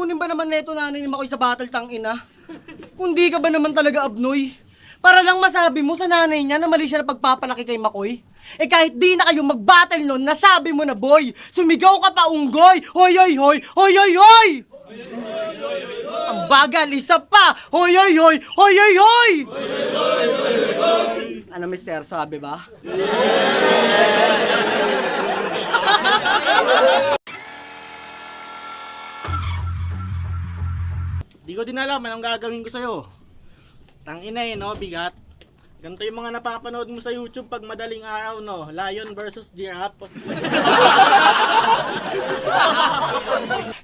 kukunin ba naman neto nanay ni Makoy sa battle tang ina? Kundi ka ba naman talaga abnoy? Para lang masabi mo sa nanay niya na mali siya na pagpapalaki kay Makoy? Eh kahit di na kayo mag-battle nun, nasabi mo na boy, sumigaw ka pa unggoy, hoy hoy hoy, hoy hoy hoy! Ang bagal, isa pa, hoy hoy hoy, hoy hoy hoy! Ano mister, sabi ba? Di ko din alam anong gagawin ko sa'yo. Tangina eh, no? Bigat. Ganito yung mga napapanood mo sa YouTube pag madaling araw, no? Lion versus giraffe.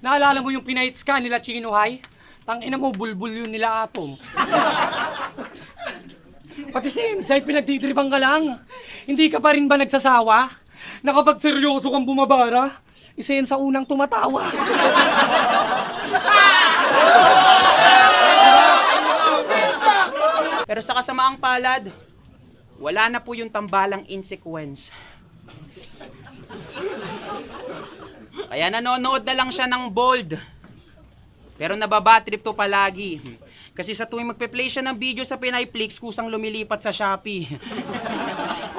Naalala mo yung pinahits ka nila Chino High? Tangina mo, bulbul yun nila Atom. Pati si M-Site, pinagtitripang ka lang. Hindi ka pa rin ba nagsasawa? Na kapag seryoso kang bumabara, isa yan sa unang tumatawa. Pero sa kasamaang palad, wala na po yung tambalang in sequence. Kaya nanonood na lang siya ng bold. Pero nababatrip to palagi. Kasi sa tuwing magpe-play siya ng video sa Pinayflix, kusang lumilipat sa Shopee.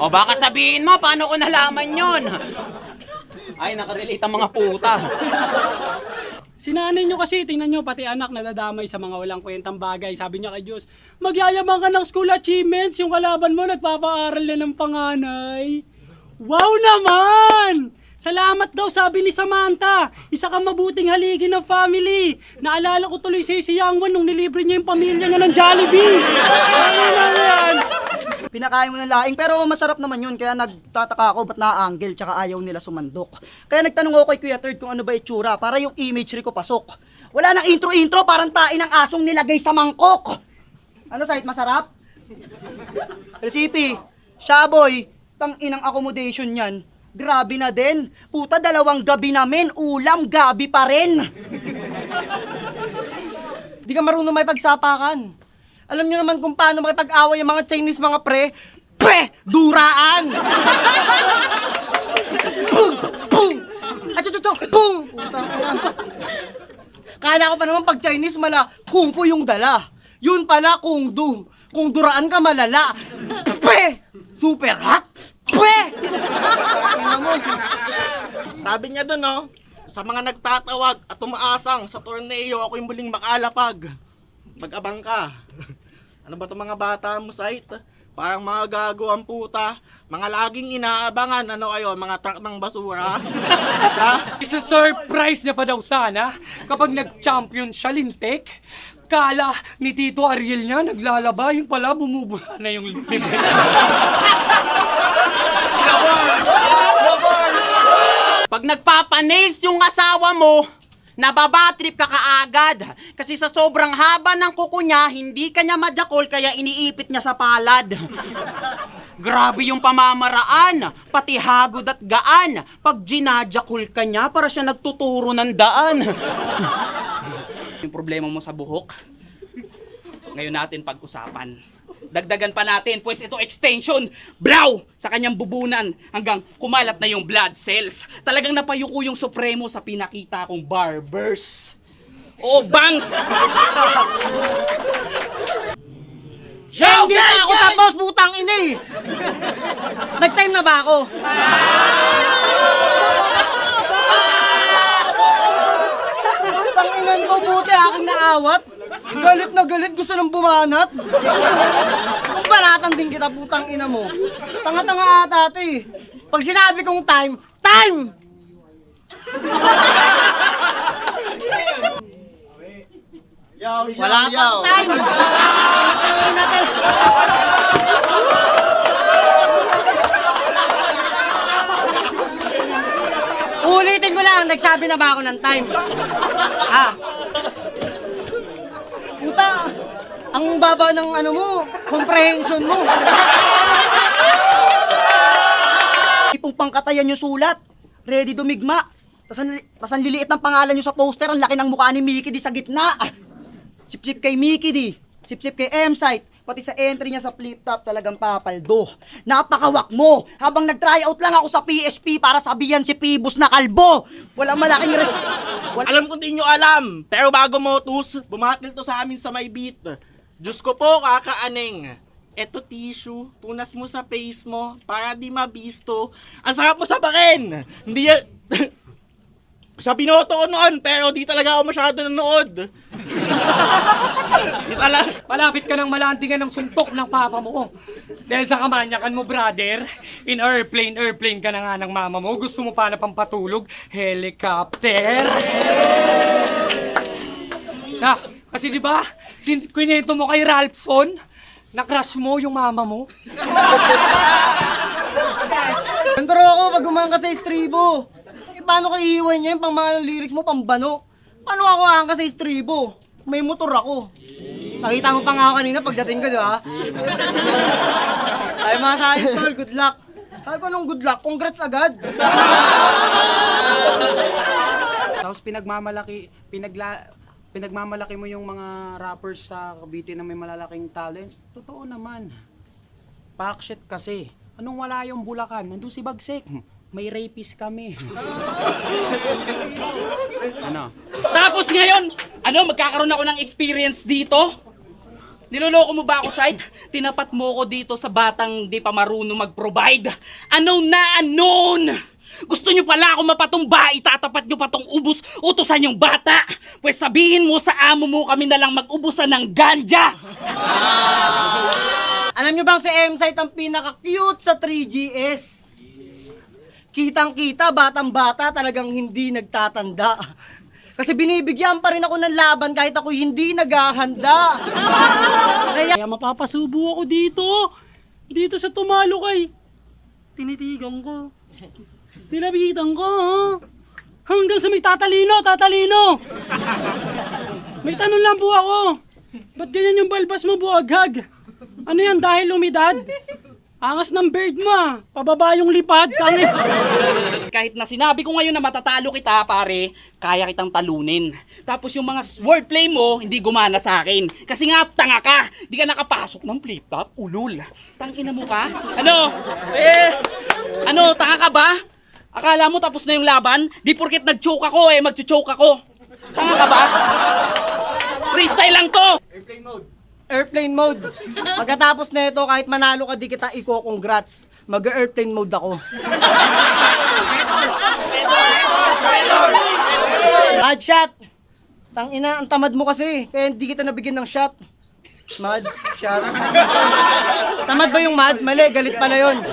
O baka sabihin mo, paano ko nalaman yon? Ay, nakarelate ang mga puta. Sinanay nyo kasi, tingnan nyo, pati anak nadadamay sa mga walang kwentang bagay. Sabi niya kay Diyos, magyayabang ka ng school achievements, yung kalaban mo nagpapaaral na ng panganay. Wow naman! Salamat daw, sabi ni Samantha. Isa kang mabuting haligi ng family. Naalala ko tuloy si Yangwan nung nilibre niya yung pamilya niya ng Jollibee. Ano naman? Pinakain mo ng laing, pero masarap naman yun, kaya nagtataka ako ba't na-angle tsaka ayaw nila sumandok. Kaya nagtanong ako kay Kuya Third kung ano ba itsura, para yung imagery ko pasok. Wala nang intro-intro, parang tain ng asong nilagay sa mangkok. Ano site, masarap? Recipe, Shaboy, tang inang accommodation yan. Grabe na din. Puta, 2 gabi namin, ulam, gabi pa rin. Di ka marunong may pagsapakan. Alam niyo naman kung paano makipag-away ang mga Chinese mga pre. Duraan! Boom! Boom! Boom! Putang ina. Kala ko pa naman pag Chinese kung fu yung dala. Yun pala kung duraan ka malala. Super hot! Sabi niya doon, no? Sa mga nagtatawag at umaasang sa torneo, ako yung muling makalapag. Mag-abang ka. Ano ba itong mga bata mo, site? Parang mga gago ang puta. Mga laging inaabangan, ano kayo, mga truck ng basura. Isa-surprise niya pa daw sana kapag nag-champion siya, lintik. Kala ni Tito Ariel niya, naglalaba, yung pala bumubula na yung lintik. Pag nagpapanis yung asawa mo, nababatrip ka kaagad. Kasi sa sobrang haba ng kuko niya, hindi ka niya madakol kaya iniipit niya sa palad. Grabe yung pamamaraan, pati hagod at gaan. Pag ginajakol ka niya, para siya nagtuturo ng daan. Yung problema mo sa buhok, ngayon natin pag-usapan. Dagdagan pa natin, pues ito extension, brow, sa kanyang bubunan hanggang kumalat na yung blood cells. Talagang napayuko yung supremo sa pinakita kong barbers. O bangs! Hindi pa ako tapos, putang ina eh! Nag-time na ba ako? Tanginan ko, buti aking naawat. Galit na galit, gusto nang bumanat. Kung banatan din kita, putang ina mo. Tanga-tanga ata ito eh. Pag sinabi kong time, time! Wala pang time! Natin. Ulitin ko lang, nagsabi na ba ako ng time? Ha? Puta, ang baba ng ano mo, comprehension mo. Ipong pangkatayan yung sulat, ready dumigma. Tas ang liliit ng pangalan nyo sa poster, ang laki ng mukha ni Mickey di sa gitna. Sip-sip kay Mickey di, sip-sip kay M-Site, Pati sa entry niya sa flip top talagang papaldo. Napakawak mo! Habang nag-tryout lang ako sa PSP para sabihan si Pibus na kalbo! Walang malaking Alam kong di nyo alam, pero bago mo tus, bumatil to sa amin sa may beat. Diyos ko po, kakaaning. Eto tissue, tunas mo sa face mo para di mabisto. Ang sarap mo sa bakin! Hindi yan... Sa binoto ko noon, pero di talaga ako masyado nanood. Di talaga... Malapit ka ng malantingan ng suntok ng papa mo. Dahil sa kamanyakan mo, brother. In airplane ka na nga ng mama mo. Gusto mo pa na pampatulog? Helicopter! Na, kasi di ba, kwento mo kay Ralphson, na-crush mo yung mama mo. Nandaro ako pag umangka sa estribo. Paano ko iiwan niya yung pang mga lyrics mo, pambano? Paano ako aangka sa estribo? May motor ako. Nakita mo pa nga ako kanina pagdating ko, di ba? Ay mga sa akin, tol, good luck. Sabi ko nung good luck, congrats agad. Tapos pinagmamalaki mo yung mga rappers sa Cavite na may malalaking talents. Totoo naman. Backshit kasi. Anong wala yung Bulacan? Nandun si Bagsik. May rapist kami. Ano? Tapos ngayon, magkakaroon ako ng experience dito? Niloloko mo ba ako, Side? Tinapat mo ko dito sa batang di pa marunong mag-provide. Anon! Gusto nyo pala ako mapatumba, itatapat nyo pa tong ubus, utusan yung bata. Pues sabihin mo sa amo mo kami na lang mag-ubusan ng ganja. Alam nyo bang si M-Site ang pinaka-cute sa 3GS? Kitang-kita, batang-bata, talagang hindi nagtatanda. Kasi binibigyan pa rin ako ng laban kahit ako hindi naghahanda. Kaya mapapasubo ako dito. Dito sa Tumalukay. Tinitigan ko. Nilapitan ko, ha? Hanggang sa may tatalino. May tanong lang po ako. Ba't ganyan yung balbas mo, buaghag? Ano yan, dahil umidad? Angas ng bird mo, ah. Pababa yung lipad, tangin. Kahit na sinabi ko ngayon na matatalo kita, pare, kaya kitang talunin. Tapos yung mga wordplay mo, hindi gumana sa akin. Kasi nga, tanga ka. Di ka nakapasok ng flip-top, ulul. Tangina mo ka? Tanga ka ba? Akala mo tapos na yung laban? Di porket nag-choke ako, mag-choke ako. Tanga ka ba? Freestyle lang to! Airplane mode. Pagkatapos na ito, kahit manalo ka, di kita congrats. Mag-airplane mode ako. Bad shot. Tangina, ang tamad mo kasi. Kaya hindi kita nabigyan ng shot. Mad shot. Tamad ba yung mad? Mali, galit pala yun.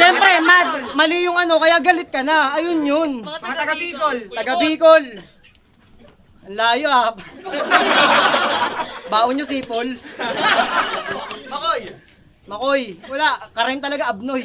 Siyempre, mad. Mali yung kaya galit ka na. Ayun yun. Mga taga-Bicol! Taga Bicol. Ang layo ah. Baon nyo sipol. Makoy. Wala. Karime talaga abnoy.